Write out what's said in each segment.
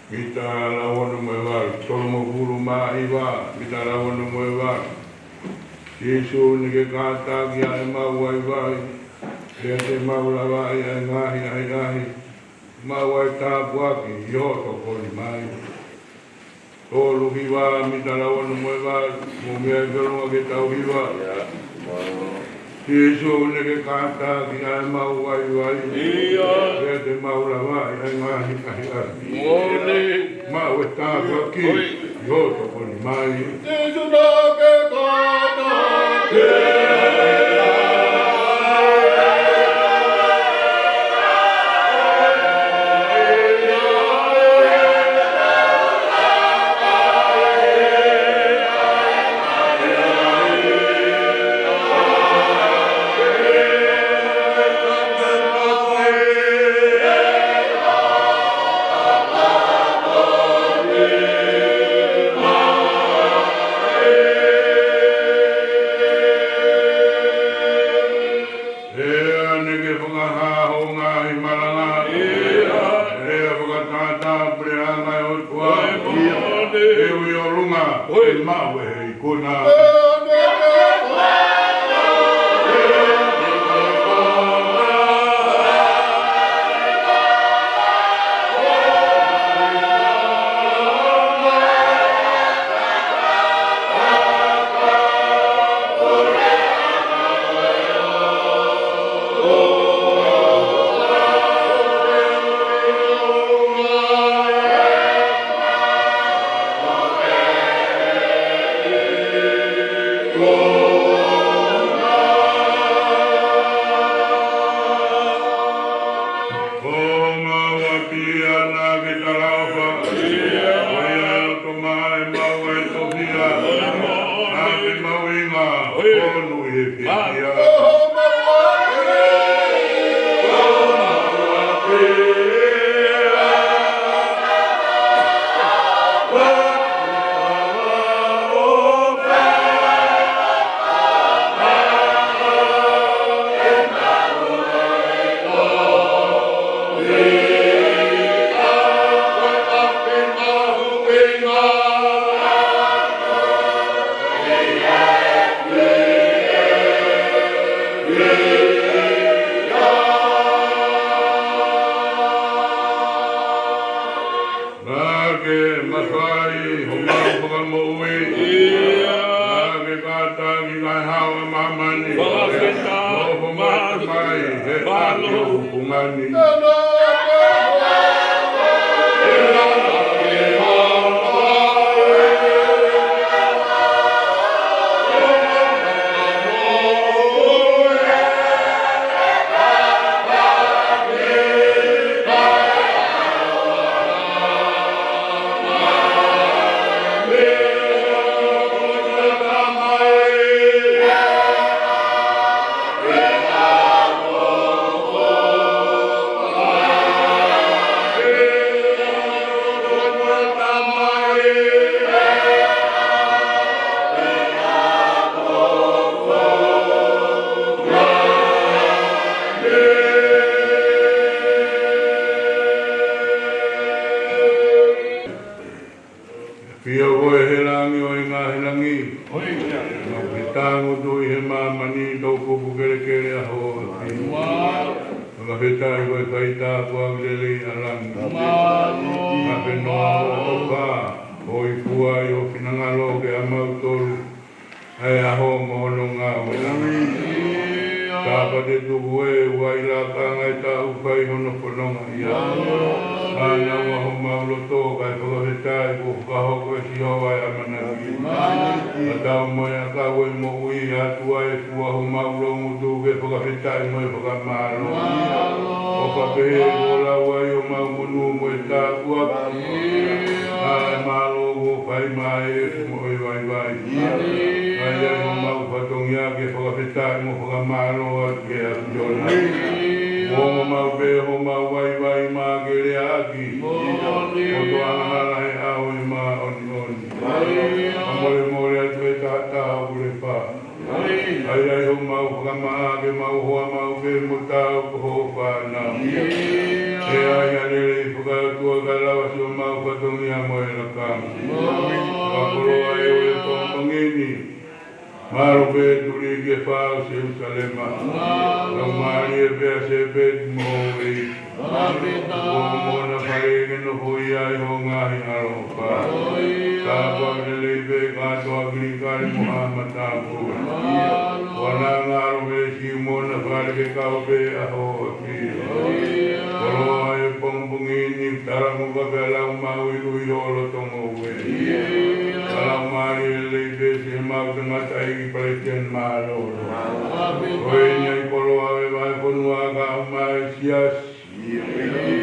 Mita lawan mewar, tolong guru maiwa, mita lawan mewar. Yesu ni ke kata kia ema wai wai, dia te mau lawai ai ngahi ai ngahi, mau wai tapuaki, yo toko ni mai. Tolu hiwa, mita lawan mewar, mumia gelunga ke tau hiwa. Yesu ni ke kata kia ema wai wai, dia te mau lawai ai ngahi ai ngahi. Mau tapuaki, yo toko ni mai. Yesu na ke kata patungia mo la kam ka kolo ai o to mangini maro be turi ke fa se salema la mari be se be mo e mo na pare ke no hoi ai ho nga hi aro pa ta ba le be ka to agri ka Muhammad ta ko wana ngaro be si mo na pare ke ka be a ho ki kolo ai pong bungini tara mo ba la ma wi lu yo lo to mo we ala mari le be se ma na tai ki preten malo oi nei kolo ai vai ponua ga ma sias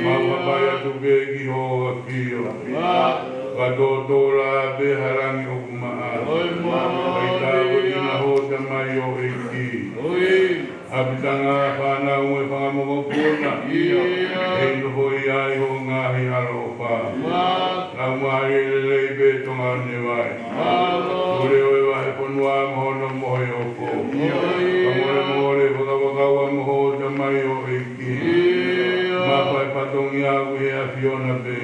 mama baya tu be ki ho ki ka do la be harangi o kuma oi ta na ho ta mai o ki abitanga pana mo pa mo ko na e no hoi ai ho nga hi aro pa la mari le be to ma ne vai ore oi vai ponua mo no mo yo ko amore boga wa mo ho ta mai o ki ma pa patongia we a fiona be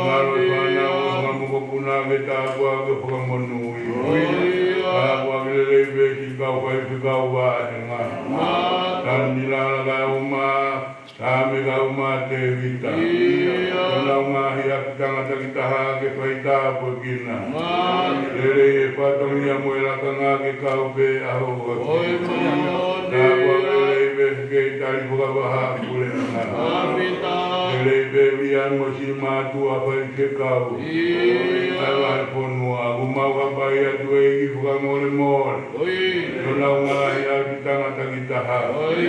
ngaro pana mo ko kuna be ta wa ko mo nui wa le be ki ka wa Kandila ga uma kami ga uma te vita na uma hia tanga kita ha ke faita pogina lele patonia moela kanga ke kaupe aho oi na wa lele be ke tari buga ha kule na lele be via mo si ma tu apa ke kau ai ponua uma wa ba ya tu e buga mole mole na uma hia tanga kita ha oi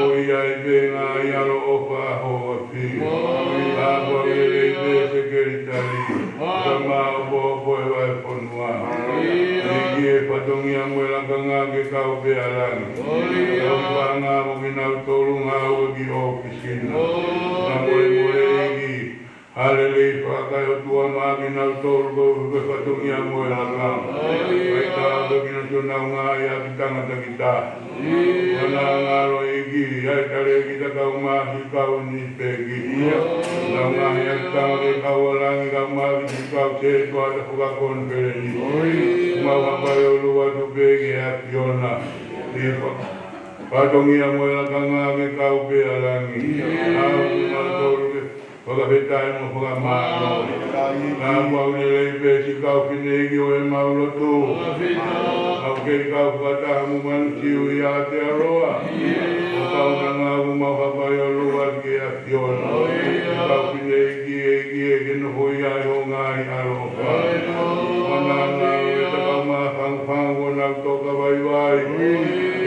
oi ai be na ya lo opa ho fi agua le be se ke tari sama bo bo vai ponua ni e patongia moela kanga ke kau be alang oi banga mo gina tolu nga o gi ofisina na mole gi alele pa ka yo tua ma gina tolu ke patongia moela kanga ai ta do gina tuna nga ya tanga kita wana ngaro igi ai tare kita kau ma hi kau ni pegi na nga ya tanga ke kau langi kau ma hi kau se to ada fuga kon peri ma wa ba yo lu wa tu pegi a piona ni patongia mo la kanga ke kau pe alangi au ma to ke fuga betai mo fuga ma na wa le be si kau pinegi o e ma lo tu au ke kau kata mo man si u ya te roa o kau na mo ma ba yo lu wa ke a piona kau pinegi e no ho ya yo ngai aro pa mana na e ta ma fang fang o na to ka vai vai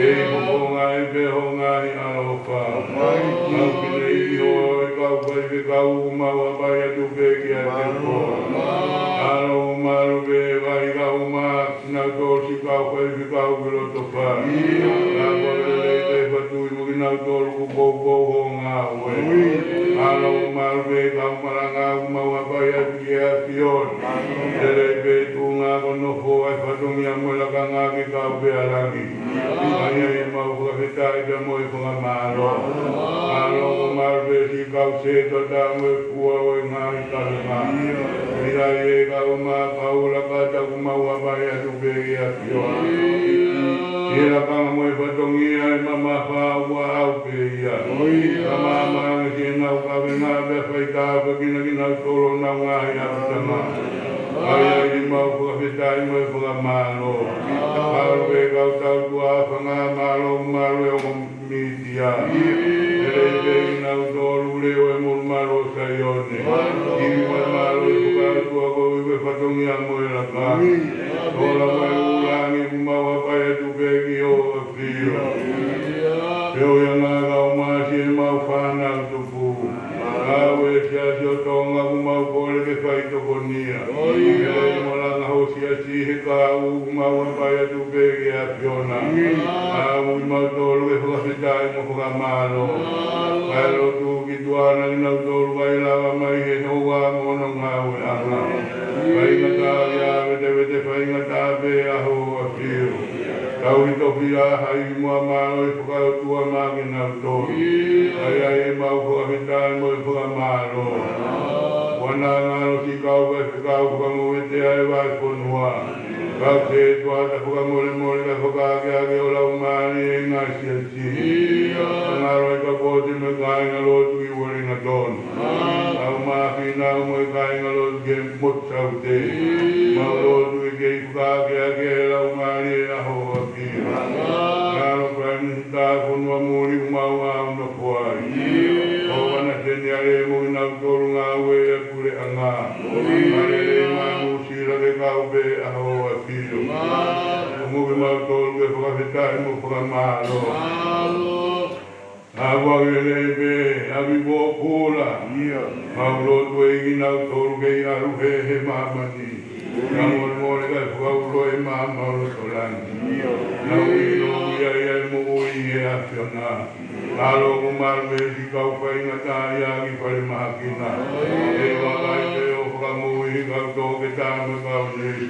e mo ngai be ho ngai aro pa kau pinegi o kau vai ke kau ma wa ba ya tu be ke a tempo aro ma ro be vai kau ma na to si kau vai ke kau lo to pa na ko le te pa tu mo na to ko bo ho nga we aro ma ro be kau ma nga ma wa ba ya ke a pion le be tu nga ko no ho ai pa tu mi amo la nga ke kau be alangi ai ai ma ko ke ta de mo ko ma ro aro ma ro be si kau se to da mo ku o nga ta ma mira ye kau ma paula ka ta ku ma wa ba ya tu be ya pion ira ka mo e patongia e mama fa wa au pe ya mama ma ke na ka be na be faita ba kina kina tolo na wa ya tama ai ai ma ko be tai mo ko ma lo ka be ka ta tua fa na ma lo o mi dia ele be na tolo le o mo ma lo sa yo ne i ma lo ka tua ko be patongia mo la ka ola mo la ni ma wa pa ya tu be ki o fio eu ia na ga ma si ma fa na tu pu a we sia si to nga ma ko le ke fai to konia e mo la na ho si si he ka u ma wa pa ya tu be ki a fiona a mo ma to le ho se dai mo ko ma lo pa lo tu ki tu ana ni na to vai la ma he no wa mo no nga we ana vai na ta ya ve fai na ta be a ho a fio kau ito pia hai mua malo i whakau tua magi nau tō ai ai e mau whakahitai mo i whakamalo si kau vai kau mo te ai vai ponua kau te tua ta mo le ka ke o la mani nga si nga roi ka po te me kai nga lo tu i wori na don au ma fina mo kai nga lo ke mo tau te ma lo tu i ke ke la mani a ho ki nga lo prani ta ponua mo ri ma wa no puai o wana te ni ale mo na toru nga we kure anga ale ma mu si la ke kau be a ho ki mo be ma toru ke fa ta mo fa ma lo Awa gelebe abibo pula Paulo tuegi na toru ke aru he mamani Namor more ka paulo e mama ro solani Na uino ia mo ui e afiona Alo kumar me si kau pai na kaya ki pare makina E wakai te o kamui kau toke tama kau nesi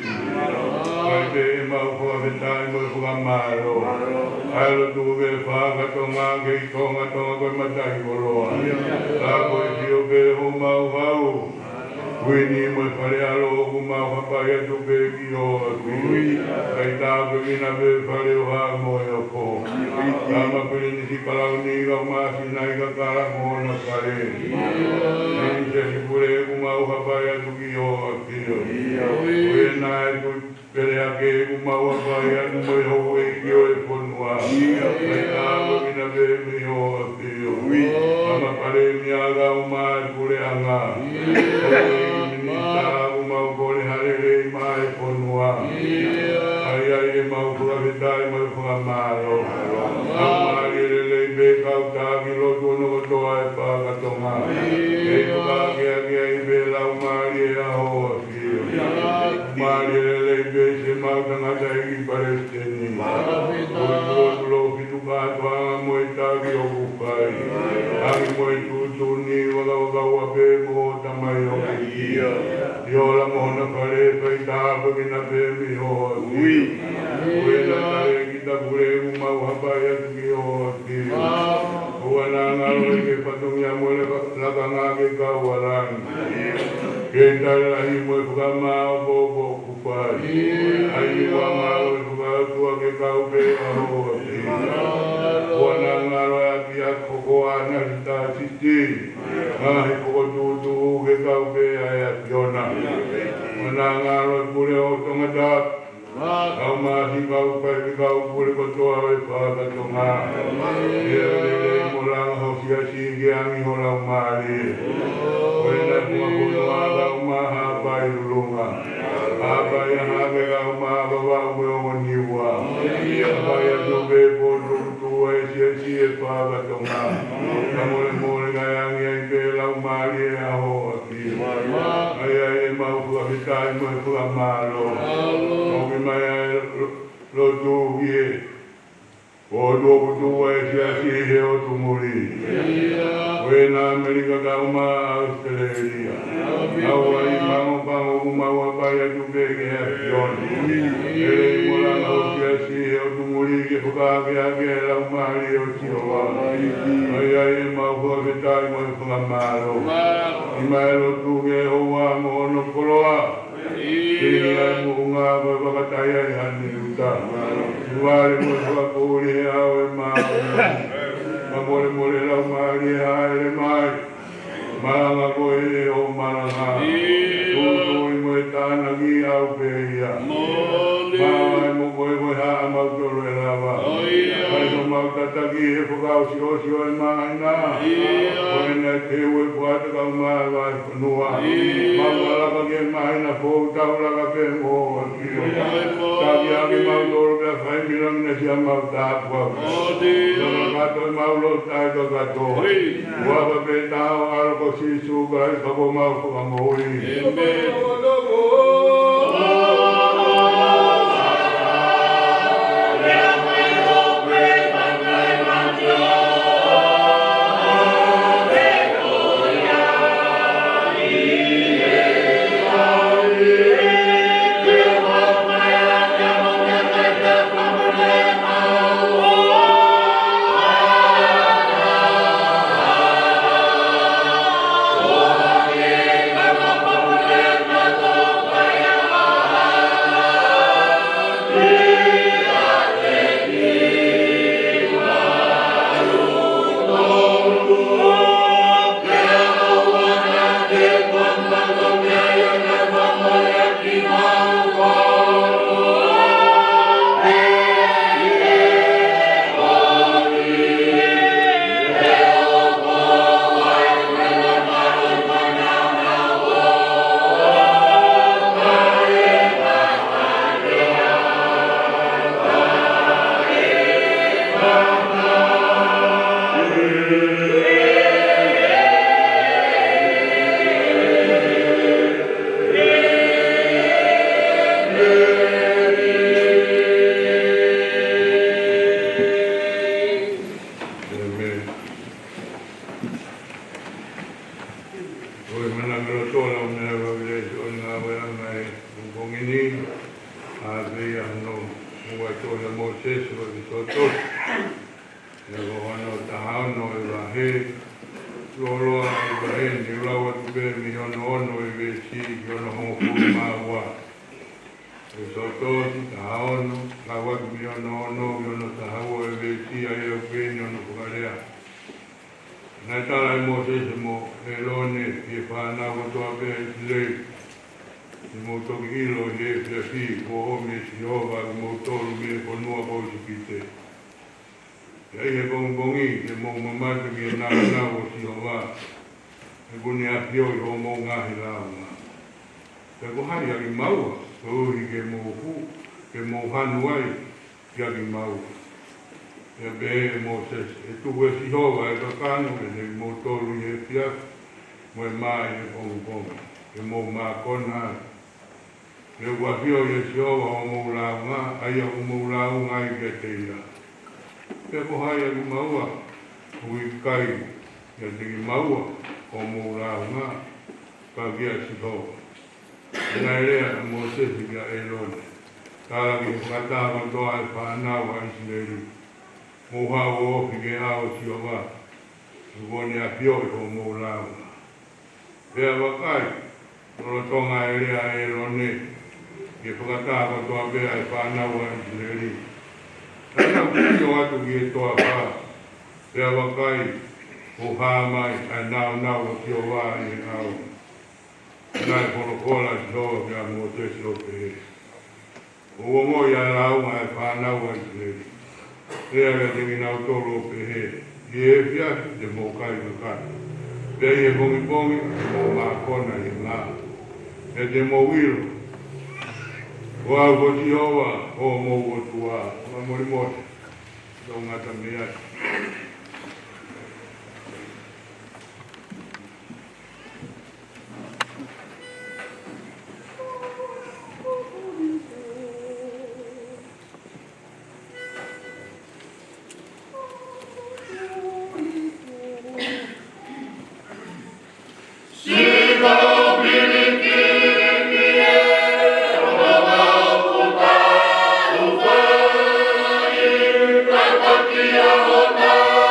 Kai te e mau whawetai mo whakamaro Ailo tuke whakatonga ke i tonga koe matai koroa La koe tio ke ho mau hau Wini mo whare alo ku mau hapai atu ke ki o kui Kai tāpe kina pe whare o haa mo e o ko Tama pere nisi palau ni kau maasi nai ka kara mo na kare Nini se si pure ku mau hapai atu ki o ki o Oe nai ku pere ake ku mau hapai atu mo e ho e ki o e ponua Kai tāpe kina pe mi o ki o Tama pare mi aga o mai pure anga Minita mau kore harere mai ponua Ai e mau kura vitai mai kura malo Amari le be kau taki lo tono kotoa e pakatonga E kuka kia i be lau mari e aho akio Mari le be se mau tangata e ki paresteni Lo fitu katoanga mo e taki o kukai Aki mo e tutuni waka wape mo tamai o kia Yola mona kare pai tāpa kina pe mi hoa ki Uena tare kita kure umau hapai atu ki hoa ki Uena ngaro ke patungia mole laka ngā ke kawaran Ke tare lahi mo e whakama o bobo kupai Ai wa ngaro e whakatua ke kau pe a hoa ki Uena ngaro e ati a kokoa na hita siti Ngahi kokotutu ke kau pe a e ationa Manangaro pure o tongata Kau mahi kau pai kau pure kotoa e whakatonga Ele morang hosia si kiangi hora umari Wena kua punua kau maha pai rulunga Apai hake kau maha bawa ue o niwa Apai atupe potu kutua e si e whakatonga Kamore more kaiangi ai pe lau mari e aho aki Ai e mau whakitai mo e whakamaro Oki mai ai lo tukie O tuoku tua e si he o tumuri Wena Amerika kauma Australia Aua i pango kumaua pai atu peke e akioni Ele i moranga o si he o tumuri ke whakake ake e lau mari o tioa Ai e mau whakitai mo e whakamaro I mai lo tuke hoa mo ono koroa Kini ai mo unga koe whakatai ai hani uta Tuare mo e whakuri he au e maa Ma more lau maari e haere mai Maranga koe e o maranga Tutui mo e tāna ki au peia Mawai mo koe haa mautoro e lawa Kai no mautataki he whakau si o e maina Koe nei te ue puata kau maa vai whanua Maualaka ke maina fōu tauraka pe mo Taki aki mautoro pia whai mirang ne sia mautapua Nona kato e maulo tai ka kato Wapa pe tau aroko sisu kai kako mau whakamoi Yeah. Oi mana mero tola o mea wawile o ngā waianga e ngongini a vea no ua tola mo sesu o ki sotos. Ia ko ano tahao no e wahe loroa e wahe ni rawa tupe mi ono ono e we si ki ono hongo kuru maa ua. E sotos, tahao no, kawa ki mi ono ono, mi ono tahao e we si a e o pe ni ono kukarea. Nai tala e mo sese mo e lone i e whanau o toa pe e silei. I mo toki ilo i e pia fi ko homi e si hova i mo tolu mi e konua ko si kite. Ia i he bongi e mo mamatu ki e nau o si hova. E kuni a pio i ho mo ngahi lao ngā. Te ko hai a ki maua, ko uhi ke mo hu, ke mo hanu ai ki a ki maua. E be e mo ses, e tuku e si hova e kakano e ne mo tolu i e pia, mo e mai e bongi, e mo maa kona. E wapio i e si hova o mo lau ngā, ai a o mo lau ngā i ke te ia. E ko hai a ki maua, hui kai, e te ki maua o mo lau ngā, ka kia si hova. E nai rea e mo ses i kia e lone. Kāra ki whakatā toa e whanau a Isineri. Mo hao ofi ke hao si o wa, kone a pio i ho mo lau. Pea wakai, noro tonga e rea e rone, ke whakatā toa pea e whanau a Isineri. Tana kuri o atu ki e toa pā, pea wakai, o hāmai, ai nau o si o wa i e au. Nai kono kola si hoa pea mo te si o pe he. O ongo i a raunga e whanau a Isineri. Rea ka te minau toro pe he, i e pia te mō kai ka kai. Pea i e bongi bongi, mō mā kona i ngā. E te mō wiro. O au ko ti hoa, o mō o tua, ma mori mote. Tō ngata me ai. Hona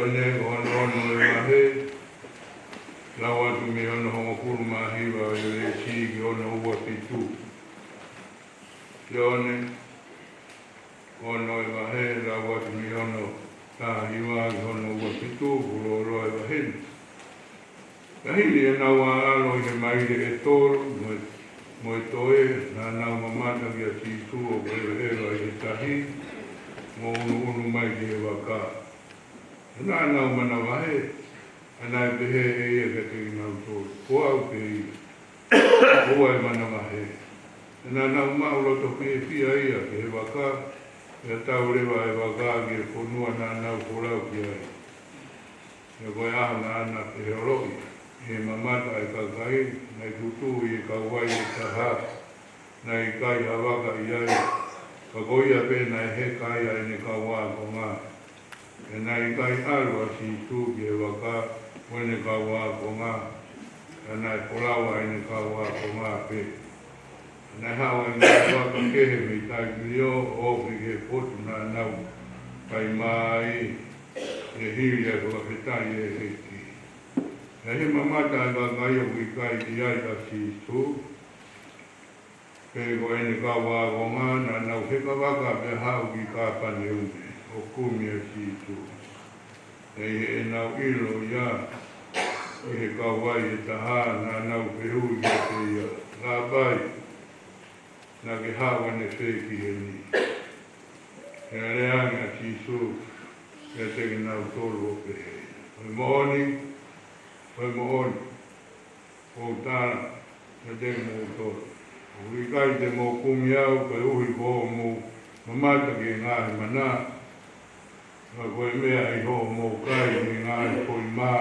one ono he lawa tu me ono hongo kuru mahiwa o le si ki ono ua pitu one ono e wahe lawa tu me ono ta hiwa ki ono ua pitu kulo roa e wahe kahili e nawa alo i he maile e toro mo e toe na nau mamata ki a titu o kore hewa i he tahi mo unu mai ki he waka na nau mana wahe ana e pehe e ia ka te nau tōru ko au pe ia oa e mana wahe na nau mau loto ki e pia ia ki he waka e tau rewa e waka ki e konua na nau korau ki ai e koe aha na ana pe he oroi e mamata e kakai na i tutu i e kawai e taha na i kai hawaka i ai ka koia pe na e he kai ai ne kawa ko ngā e na i kai alua si tu ki e waka wene kawa ko ngā e na i polawa ai ne kawa ko ngā pe e na hawa i ngā waka kehe me i tai kio o ki ke potu na nau kai mai e hiri e kua petai e heki e he mamata e ka kai o ki kai i ai ka si tu pe ko ene ka wā ko ngā na nau he ka waka pe hau ki ka pane ume o kumi e si tu e he nau ilo ia e he ka wai e taha na nau pe hui e te ia la bai na ke hawa ne wheki he ni e reanga si tu e te ki nau tolu o pe he oi mooni o tāna e te ki nau tolu ui kai te mō kumi au, kai uhi ko mō mamata ki ngāhi mana. Ka koe mea i ho mō kai ki ngāhi koi mā,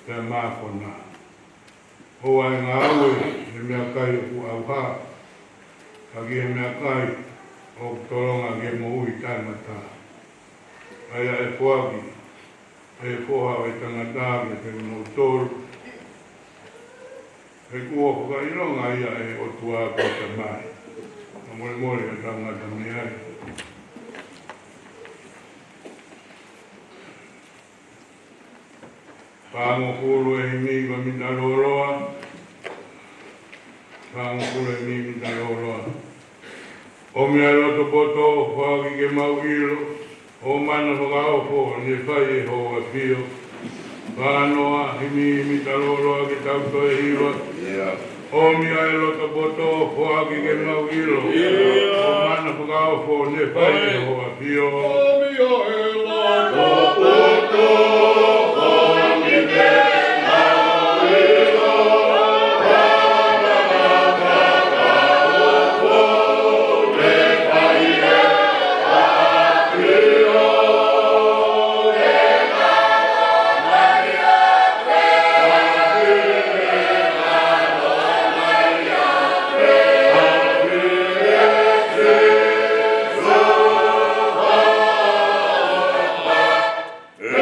te mā kona. Hoa e ngā aue, he mea kai ku au ha. Ka ki he mea kai, o toronga ki mō uhi tāngata. Aia e fuaki, e fuha o e tangata ki te mō tōru. E kua ka ironga ia e o tua ko te mai. A mole mole e tangata me ai. Pāngo kuru e himi ka mita roroa. Pāngo kuru e himi mita roroa. O mea roto poto, whaki ke mau ilo. O mana whakaofo, ne whai e hoa pio. Whanoa, himi mita roroa ki tauto e hiroa. O mea e loto poto, whaki ke mau ilo. O mana whakaofo, ne whai e hoa pio. O mea e loto poto, whaki ke mau ilo. Yeah.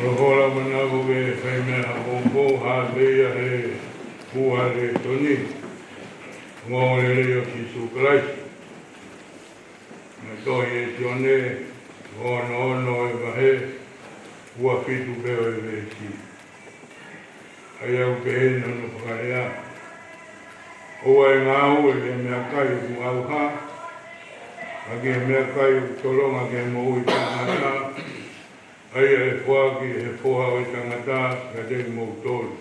Hora manago ke whaimea hapompo hāpea he hua re toni. Ngōre reo Jesu Christ. Nga tohi e tione, ono e mahe, hua fitu peo e veki. Ai au ke hena no whakarea. Oa e ngā ue e mea kai ku au ha. Ake mea kai ku tolonga ke mo ui tangata. Ai e whaki e whoha o tangata ka te mo tolu.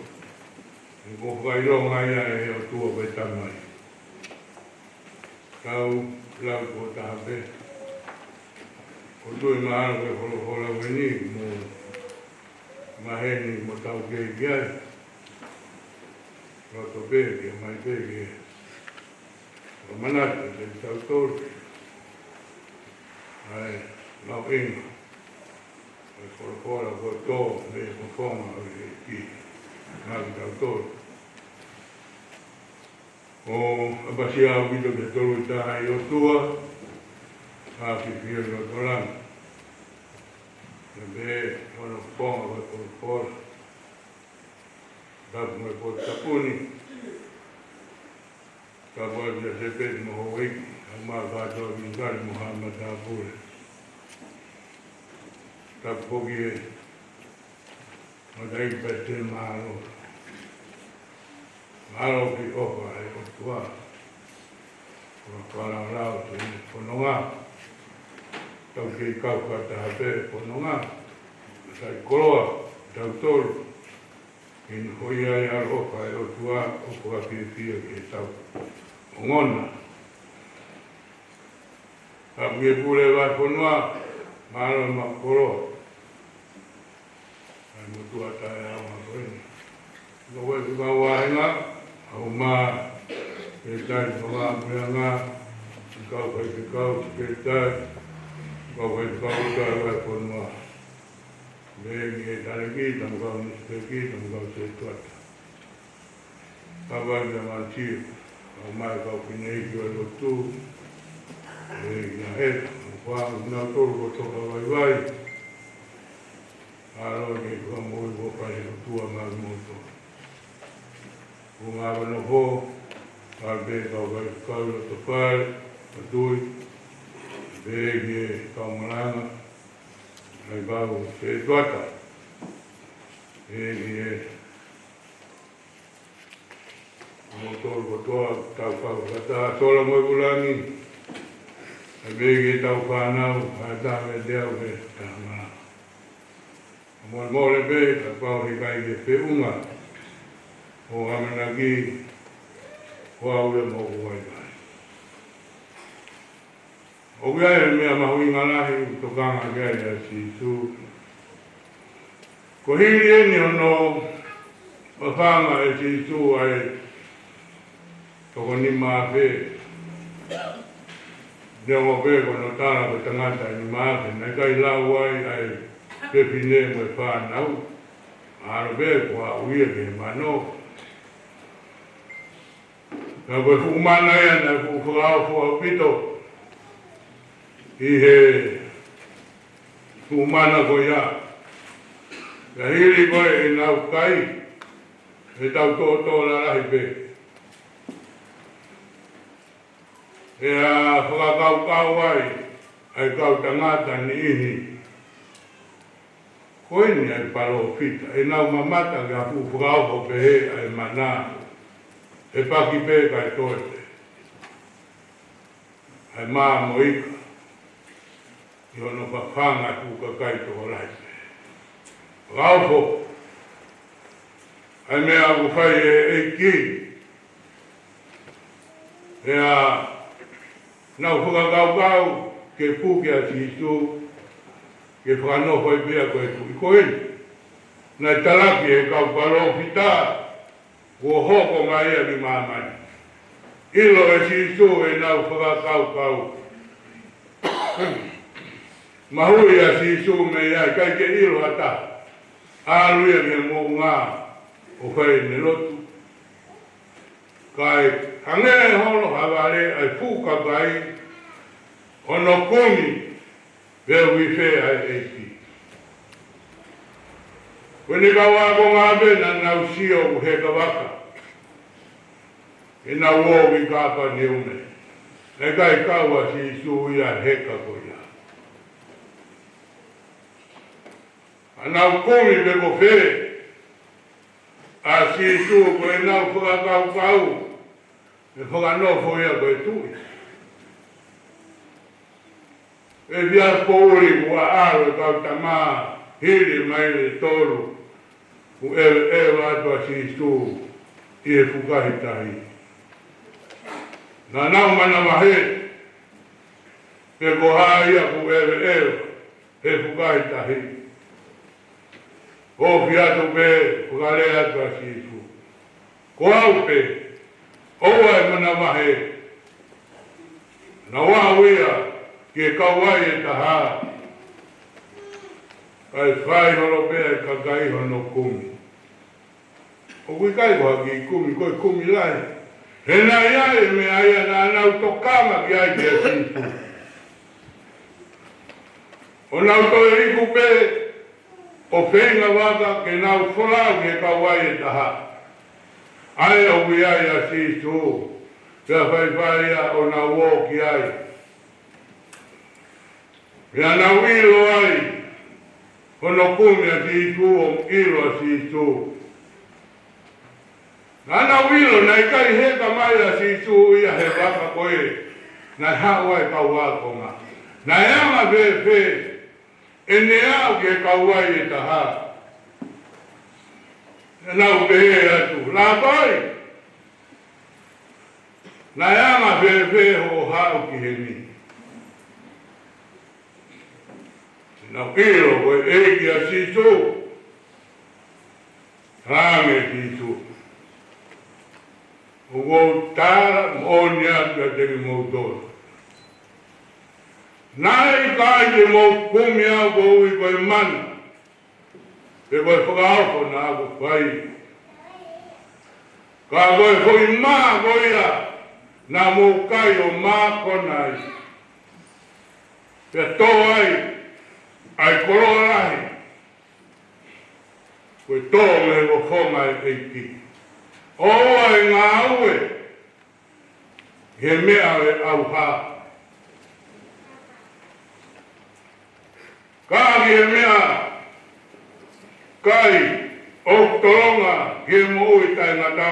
E ko whaironga ia e o tua pe tamai. Kau lau ko tahape. Ko tui maano ke hola weni mo maheni mo tau kei kiai. Roto peke, mai peke. O manata te tau tolu. Ai, lau inga. Fora ko to me ko fonga ki na ka to o abasia o bido de tolo ta yo tua a ki fio no tolan be ono fonga ko for da mo ko tapuni ka bo de sepe mo hoik ma ba do vingar Muhammad Abul ka pogie o dai pete malo ki ofa e o tua o kala lao te pononga tau ki kau kata hape pononga sai koloa tau tolu in hoia e ar ofa e o tua o kua pia ki tau ngona ka mie pule vai ponua malo makolo ai mutua tae au makoini. Ko wai ku kau wahenga, au maa, ke tai whanga meanga, ki kau kai ke kau, ke tai, kau kai kau tai wai ponua. Mengi e tare ki, tamu kau nispe ki, tamu kau se tuata. Kawai me mantiu, au mai kau pinei ki wai lotu, e ia heta, whangu nā tolu ko toka vai vai. Aro ni kua mui ko pai o tua ngā moto. Ko ngā wano ho, be kau kai kau lo to pai, a tui, be ki kau maranga, ai kau se tuata. E ki e. Mo tolu ko toa, tau kau kata, tola moi kulangi. E begi tau whanau, a tāme deo me tāma. Mo mole be, ka pau he kai ke whiunga, o amanaki, o aure mo uai kai. O kia e mea mahui ngalahi, tokanga kia e si su. Ko hiri eni ono, o whanga e si su ai, toko ni maafe, Neo pe kono tana ko tangata ni maafe, na kai lau ai ai pepine mo whanau, aro be ko a uia ke mano. Ka koe whukumana ia na whukau fua pito, i he whukumana ko ia. Ka hiri koe e nau kai, e tau tō la rahi pe. E a whakakau ai, ai kau tangata ni ihi. Koe ni ai paro fita, e nau mamata ka whukau pe he ai mana, e paki pe kai toete. Ai maa mo ika, i ono whakanga tuka kai toko rai pe. Whakau ai mea aku whai e ki, e a nau whakakau ke puke a sisu, ke whanoko i pia koe tui koeni. Nai talaki e kau paro fita, ko hoko mai a ki mamani. Ilo e sisu e nau whakakau. Mahui a sisu me ia, kai ke ilo ata. Aruia ke mo ngā, o whai ne lotu. Kai hange hono hawale ai puka kai ono kumi veo wife ai eiki. Kone kawa ko ngabe na nausio he kawaka. Ina wo ki kapa niume. Neka ikawa si isu ia heka ko ia. Ana ukumi pe ko fe. A si isu ko ina ufuka kau kau. E whakanofo ia ko e tui. E via pōri kua aro kau tamaa. Hiri mai le tolu. Ku e watua si isu. I e fukahi tahi. Na nau mana mahe. Pe ko haia ku e fukahi tahi. O fiatu pe fukale atua si isu. Ko au pe. Owa e mana mahe. Na wawia ke kawai e taha. Kai whai horo pea e kakai hono kumi. O kui kai koha ki kumi, koi kumi lai. He na iai me aia na anau tokama ki ai ki a sifu. O nau to e riku pe, o whenga waka ke nau wholau ke kawai e taha. Ai au ki ai a sifu. Pea whai a o na wō ki ai. Pea nau ilo ai. Hono kumi a sifu o ilo a sifu. Nana wilo na ikai heka mai a sifu ia he waka koe. Na hawa e kauwakonga. Na yama fe. E ne au ke kauwai e taha. E nau pehe atu. La koi. Na yama fe ho hau ki he ni. Na kiro koe eki a sifu. Hame sifu. Ugo tara monia ka te motor. Nai kai te mo kumia go i ko man. Te ko whakao ko na go pai. Ka go ko i ma go ia na mo kai o ma ko nai. Te to ai kororai. Ko to me go fonga e ki. O ai ngā ue, he mea e au hā. Kāki he mea, kai, o toronga, he mo i tai ngata.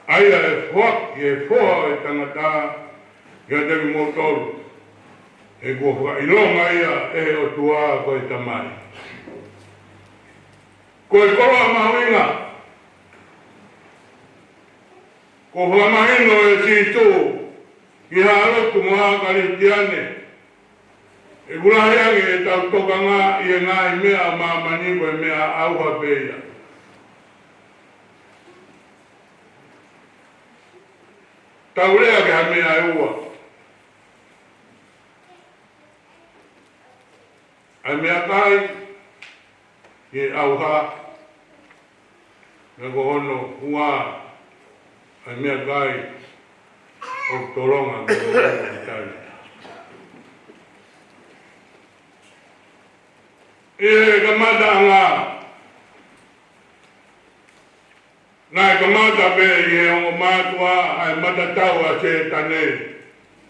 Aia e whaki, e whoa e tangata, he te mo toru. E ko whailonga ia e o tua koe tamai. Koe koroa mawinga, ko whamahino e situ, ki harotu moha karistiane. E kurahiangi e tau tokanga i e ngai mea mamaniko e mea auha peia. Tau rea ke ha mea e ua. Ai mea kai, ki e auha, me ko hono ua, ai mea kai o toronga me o kitari. E kamata anga. Nai kamata pe i e ongo mātua ai matatau a se tane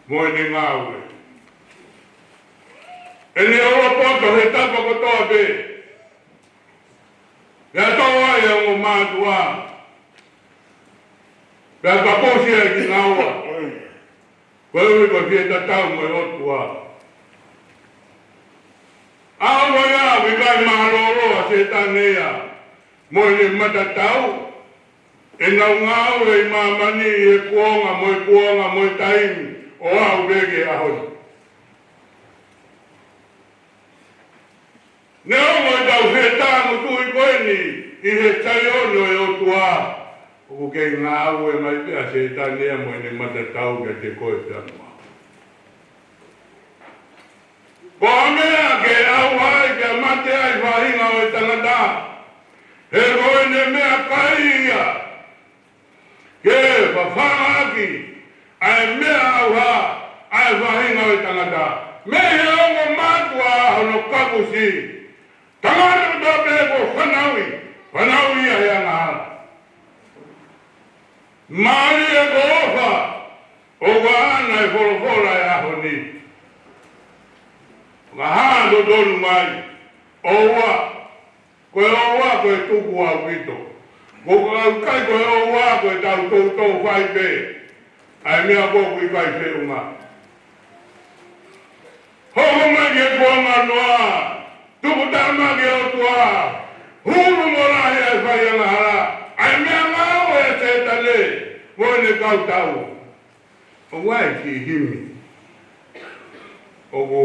mo ni ngāwe. E ni oro poto he tapa kotoa pe. Ia toa i e ongo mātua. Pea kaposi e ki ngaua. Koe ui ko fie tatau mo e otua. Awa ia, wikai maharoro a se tanea. Mo e matatau. E nau ngau e mamani e kuonga mo e taimi. O au rege ahoni. Neo mo e tau he tangu tui koe ni. I he taiono e otua. O ke ngā au e mai pia se tanea mo ene matatau ke te koe tanua. Ko amea ke au hai ke mate ai whahinga o e tangata. He koe ne mea kaia. Ke whawhangaki. Ai mea au ha. Ai whahinga o e tangata. Me he ongo matua hono kapusi. Tangata dobe ko whanaui a hea ngā. Māri e ko ofa, o ka ana e whorofora e aho ni. Ka hāndo tonu mai, oua, koe tuku au kito. Ko kai koe oua, koe tau tau whai pe. Ai mea koku I kai whiunga. Hoko mai ke kuanga noa, tuku tama ke o tua, hulu mora hea whai anga hara, ai mea ngāo e te tale, moene kau tau. O wai ki himi, o ko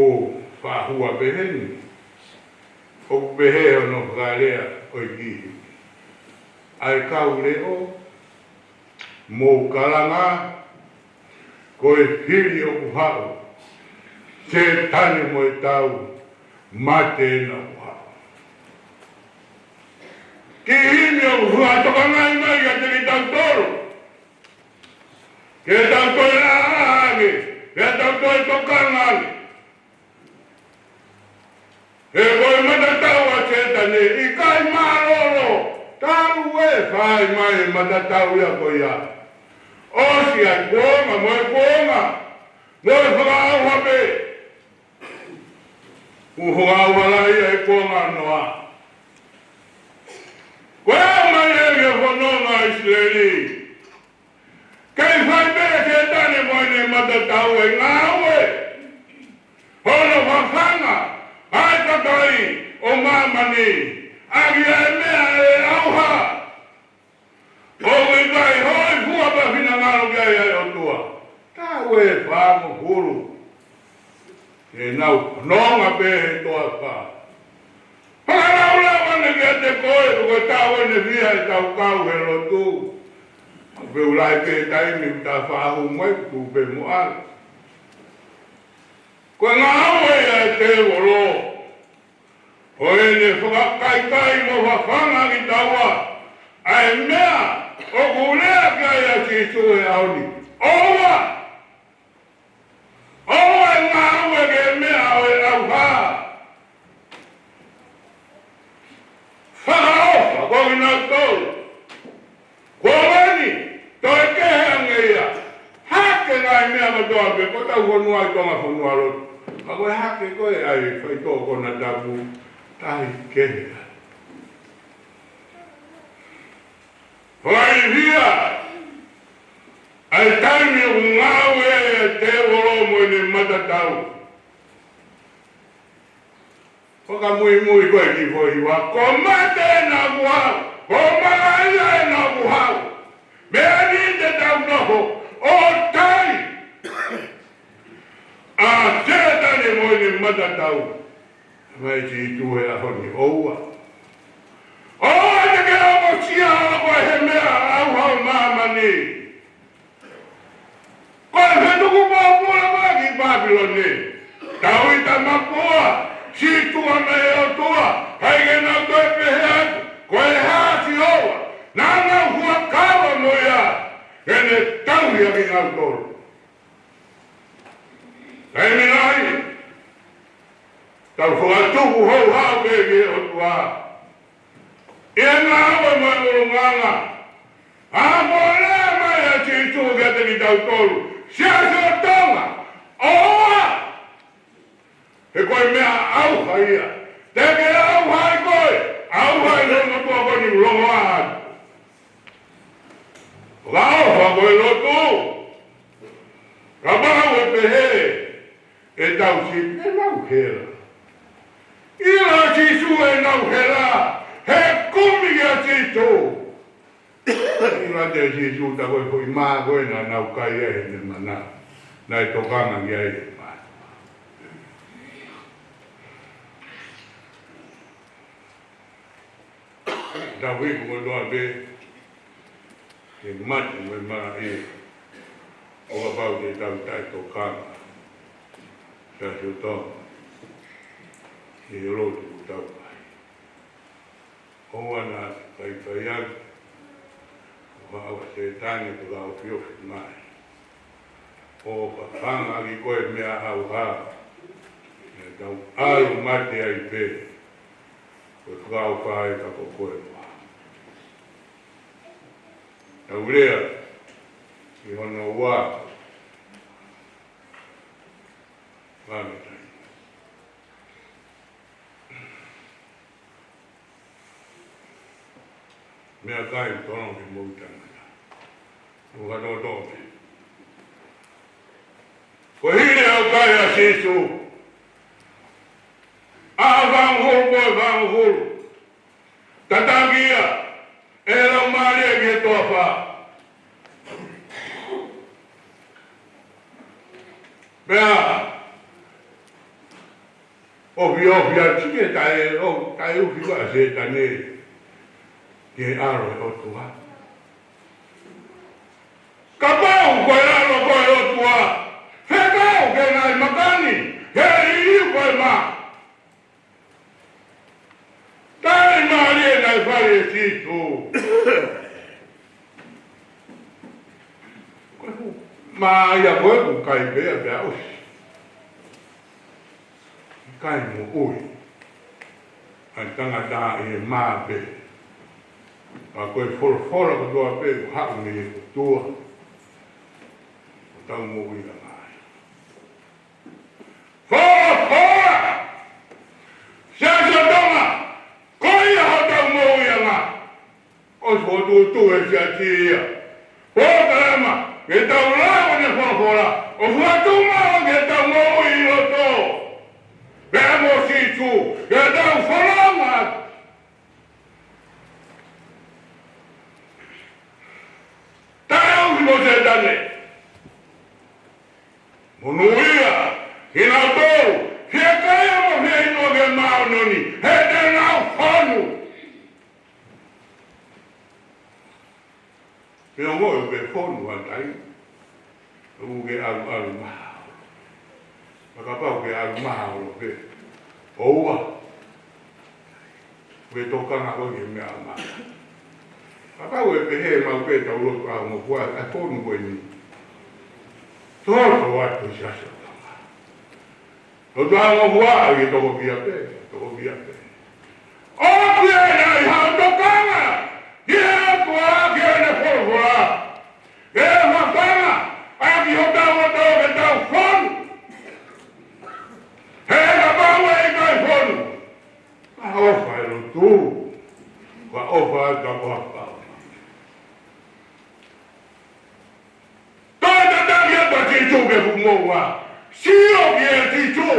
whahua beheni, o ko behe o no whakarea o I ki himi. Ai kau leo, mō karanga, koe hiri o kuhau, se tane mo e tau, mate na kuhau. Ki himi o kuhua toka ngai mai ka te ki tau toro. Ke tau toro na age, ke tau toro toka ngai. E koe matatau a se tane, I kai maroro, tau e whai mai e matatau ia koe ia. Osi ai kuonga, moe whakau hape. Whakau halai ai kuonga noa. Koe mai ege whanonga Israeli. Kei whai pere ke tane moene matatau e ngāwe. Hono whawhanga, ai kakai o mamani. Agi ai mea e auha. Owe vai hoi fuapa whina ngaro kia ia o tua. Tā ue whāngu huru. E nau nonga pehe toa whā. Whakarau wane kia te koe, koe tā wane whia e tau kau he rotu. Peu lai pe taimi tā whāhu mai tu pe moa. Koe ngāwe e te woro. Hoi ne whakakai mo whawhanga ki taua. Ai mea. O kulea kia ia si sue auni. Owa! Owa e ngāue ke mea o e au whā. Whakaofa, koki nā tōru. Kōwani, toi kehe angeia. Hake ngai mea katoa pe, ko tau whanua I tonga whanua rotu. Ka koe hake koe ai whai tō kona tapu. Tai kehe. Whai hia, ai taimi o ngāwe e te woro moene matatau. Whaka mui koe ki whoi wa, ko mate na muhau, ko magaia e na muhau. Mea ni te tau noho, o tai. A te tane moene matatau. Mai si tuhe a honi, oua. Oua te ke o sia o he mea au hau mamani. Koe whetuku mōpura maki Babylone. Tau I ta mapua, si tua me o tua, haige na koe pehe atu, koe hāti oua. Nāna hua kawa moia, ene tau hia ki ngau toro. Hei minai, tau whakatuku hou hau kege o tua. Ia ngāwe mai urunganga. Āmorea mai a chitu gata ki tau tolu. Sia so tonga. Oa! He koe mea auha ia. Teke auha I koe. Auha I longa tua koni longo ahatu. Ka auha koe lotu. Ka mau e pehe. E tau si e nau hera. Ila chitu e nau hera. He kumi kia tito. Ina te tito ta koe koe maa koe na nau kai e he ne mana. Nai tokanga kia e maa. Ta wiku koe doa be. He mati koe maa e. Oga pau te tau tai tokanga. Sa siu tonga. He rotu tau. Oa nā kai whaiau, whaua se tāne ku lau whiofi mai. O whanga ki koe mea au hā, e tau alu mate ai pē. Rau whae ka ko koe wā. Na urea, I hono wā. Wāme tai. Mea kai tono ki moutanga. Uha no tope. Ko hine au kai a sisu. Vamos hulu, vamos hulu. Tatangia, ela maria que topa. Bea, obvia, chique tai o fico a se tane. Que aro o tua. Capão, coelho, coelho tua. Fegão, que nai macani. Que rio, coelho. Dai Maria nai falecito. Ma ia koe ku kai pea pea osi. Kai mo oi. Ai tangata e mā pe. A koe whora ko toa pe ku hau ni e kutua. Tau mo ui la mai. Whora! Siasa tonga! Koi a hata mo ia nga. O tu e sia tia. O tarama, ke tau lao ne whakora. O whatu mao ke tau mo i roto. Pea mo situ, ke tau whalanga. Tai au ki mo se tane. Monuia, hina tau, hia kaya mo hia ino ke mao noni. He te nau whanu. Pea mo e ke whanu antai. U ke alu mahao. Makapau ke alu mahao lo pe. Oua. Ke tokanga ko ke mea mahao. Makapau e pe he mau pe tau lotu au mo kua. A whanu koe ni. Toto watu siasa. Toto au mo kua. Ke toko kia pe. Toko kia pe. O kia nai hao tokanga. Kia kua kia ne whorwhora. Ke whakanga. Aki ho tau o tau ke tau whonu. He ka pau e kai whonu. Ka ofa e rotu. Ka ofa e ka whakau. Toi tataki e pa titu ke fumoa. Sio ki e titu.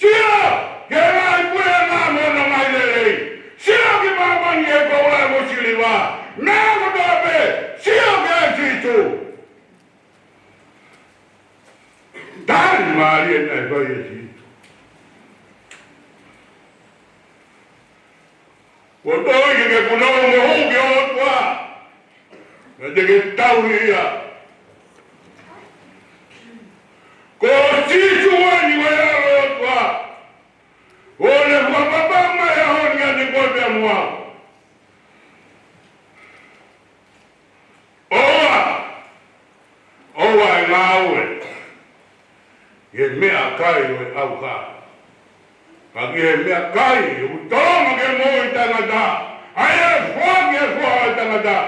Sio! Ke nai pue ngā mono mai lelei. Sio ki mamani e koula e mosiliwa. Nā kotope. Sio ki e titu. Dai Maria nai vai e titu. O toi ke punau mo huke o tua. Na te ke tauria. Ko titu wani wa aro o tua. O le whapapama e honi a te koe a mua. Oa e ngā ue. Ye mea kai o e au ka. Ka ki he mea kai o tōma ke mō i tangata. Ai e whaki e whua i tangata.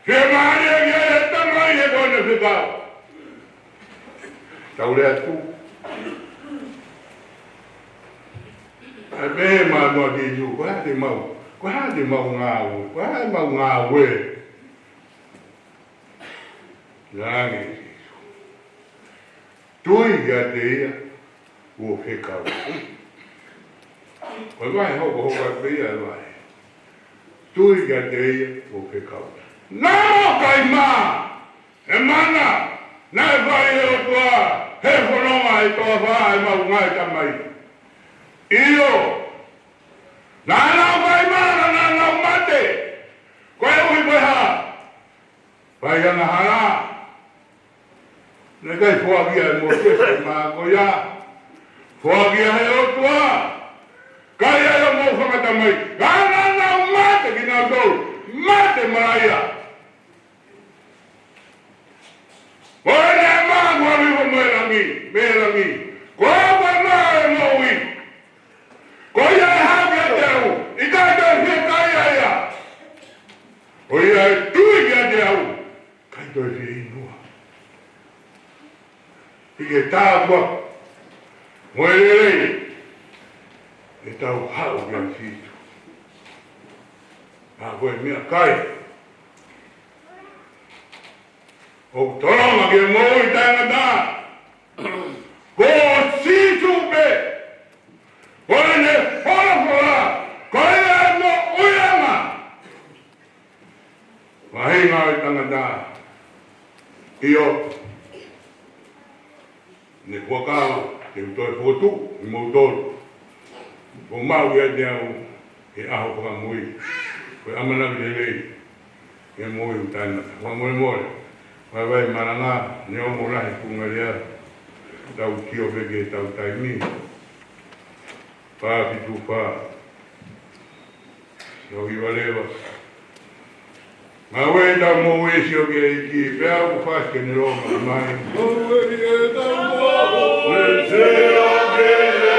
Ke maari e ki e tangai e kone whikau. Tau rea tu. Ai me ma no di ju, ko ha te mau. Ko ha te mau ngā ue. Ko ha te mau ngā ue. Langi. Tui ga te ia, ua whikau. Koe mai hoko hoko a pia vai. Tui ga te ia, ua whikau. Namo kai mā! E mana! Nai vai e o tua! He whanonga e toa wha e mau ngai tamai. Iyo! Nānau kai mā, nānau mate! Koe ui peha! Vai ana hana! Ne kai whakia e mō kese mā koia. Whakia he o tua. Kai e o mō whakatamai. Kāna nau mate ki nā tau. Mate maraia. Koe ne mā kua vivo mērangi. Koe koe mā e mō i. Koe e hau e teu. I kai tau ke tāua. Moe rei, e tau hau kia fitu. A koe mea kai. O toronga ke moi tangata. Ko situ pe. Koe ne whorafora. Koe ne mo uianga. Mahinga i tangata. Io. Ne kuakawa. Te utoi whotu. I mautoro. O mau ia te au. E aho paka mui. Koe amana ki lei. E moi utana. Wa more more. Vai vai maranga. Ne o morahi kunga rea. Tau kio peke tau taimi. Pā pitu pā. Nau hiwa lewa. Ngā wei tau mō wesi o kia iki. Pea ku whaske ni roma mai. Mō wei e tau mō wesi o kia iki.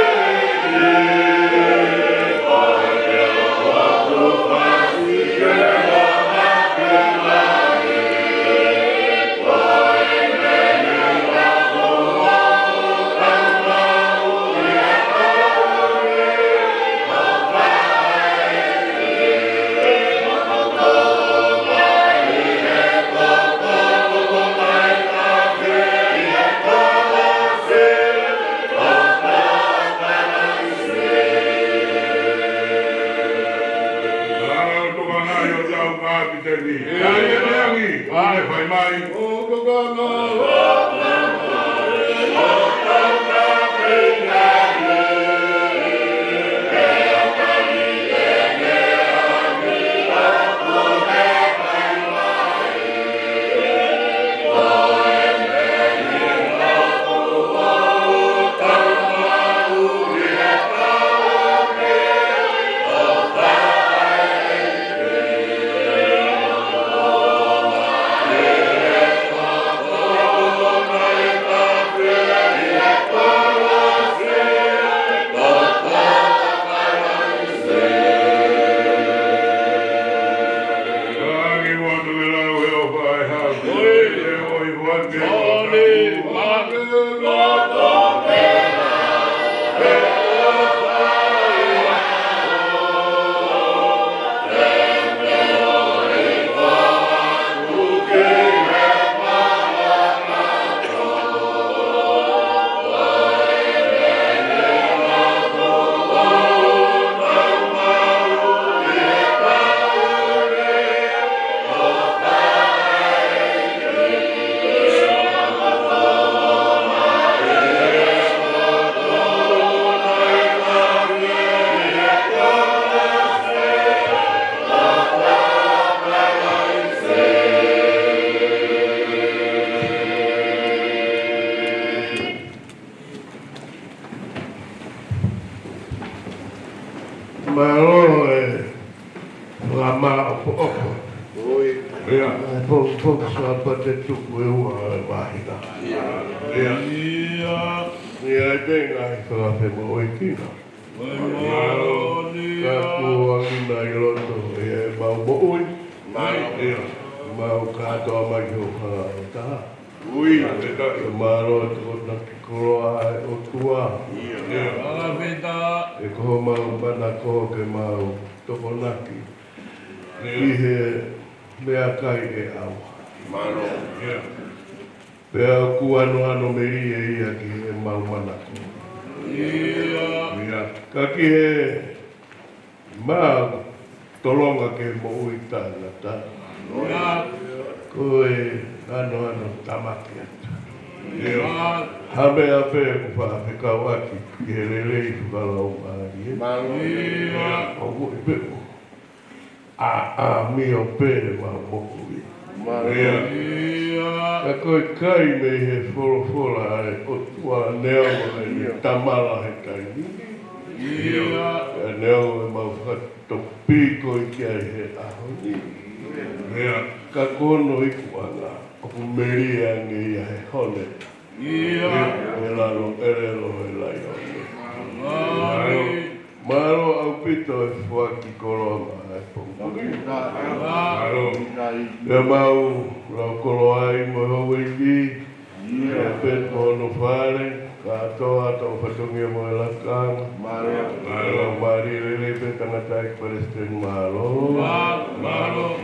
Pet mono fare, katoa atau patungia mo lakang. Malo mari lele pe tanatai Palestin malo.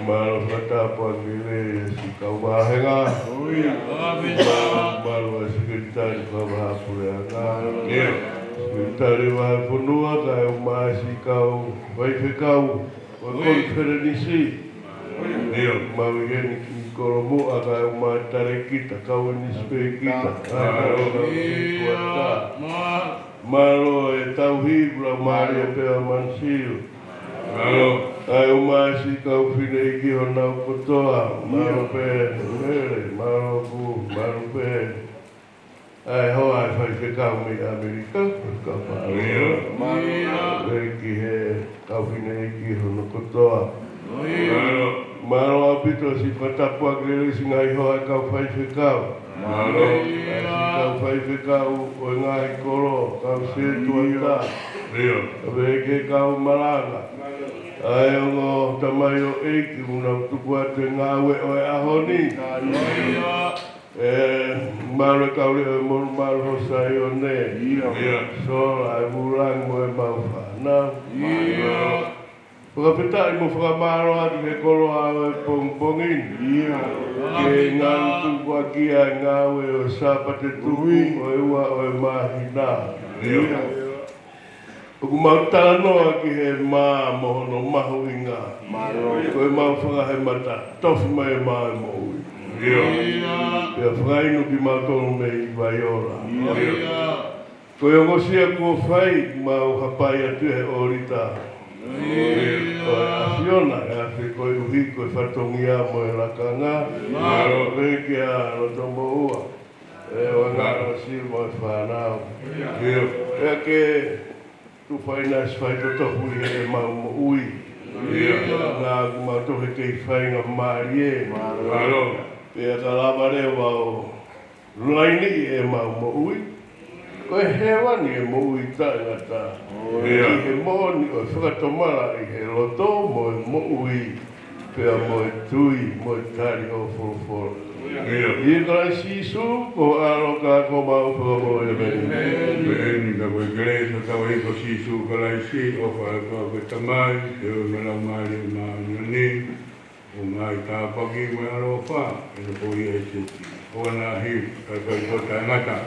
Malo kata pagile si kau bahenga. Malo sekretari kabahapureanga. Sekretari bahapunua kau masih kau baik kau. Konferensi. Mawigeni koromu aga matare kita kawan ispe kita. Malo tauhid la maria pe mansil. Malo ai umasi kau fine iki hona kotoa. Malo pe mere malo ku malo pe. Ai ho ai fai ke kau mi Amerika ka malo. Iki he kau fine iki hona kotoa. Malo apito si patapua grele singai hoa kau fai whekau. Malo si kau fai whekau o ngai koro kau se tuata. Veke kau malanga. Ai ongo tamayo eiki una tukua te ngawe o e ahoni. Malo kau leo monu malo hosai o ne. So ai mulang mo e mauwhana. Whakapetai mo whakamaro atu he koro awe pongpongin. Ke ngan tukua kia ngawe o sapate tuku o ewa o e mahina. Oku mautala noa ki he maa mohono mahu inga. Ko e mau whakahe mata tofu mai e maa e mohui. Pea whakainu ki mautonu me i vaiora. Ko e ongosia kua whai mau hapai atu he orita. Fiona e koe uhi koe whatongia mo e lakanga Reke a rotombo ua E wangara si mo e whanau E ke tu whainas whai totohu e mau mo ui Ngā mau tohe kei whainga marie E ka labare wau Laini e mau mo ui Koe hewa ni e mo ui tāngata. I he mōni o whakatomara i he loto mo e mo ui. Pea mo e tui mo e tari o whoroforo. I kai sisu ko aro ka ko mau whakamo e meni. Meni ka koe gresa ka wei ko sisu ka lai si o whakako ke tamai. Te o mera mari ma ngani. O ngai tāpaki mo e aro wha. E na pori e seti. O na hi ka kai ko tāngata.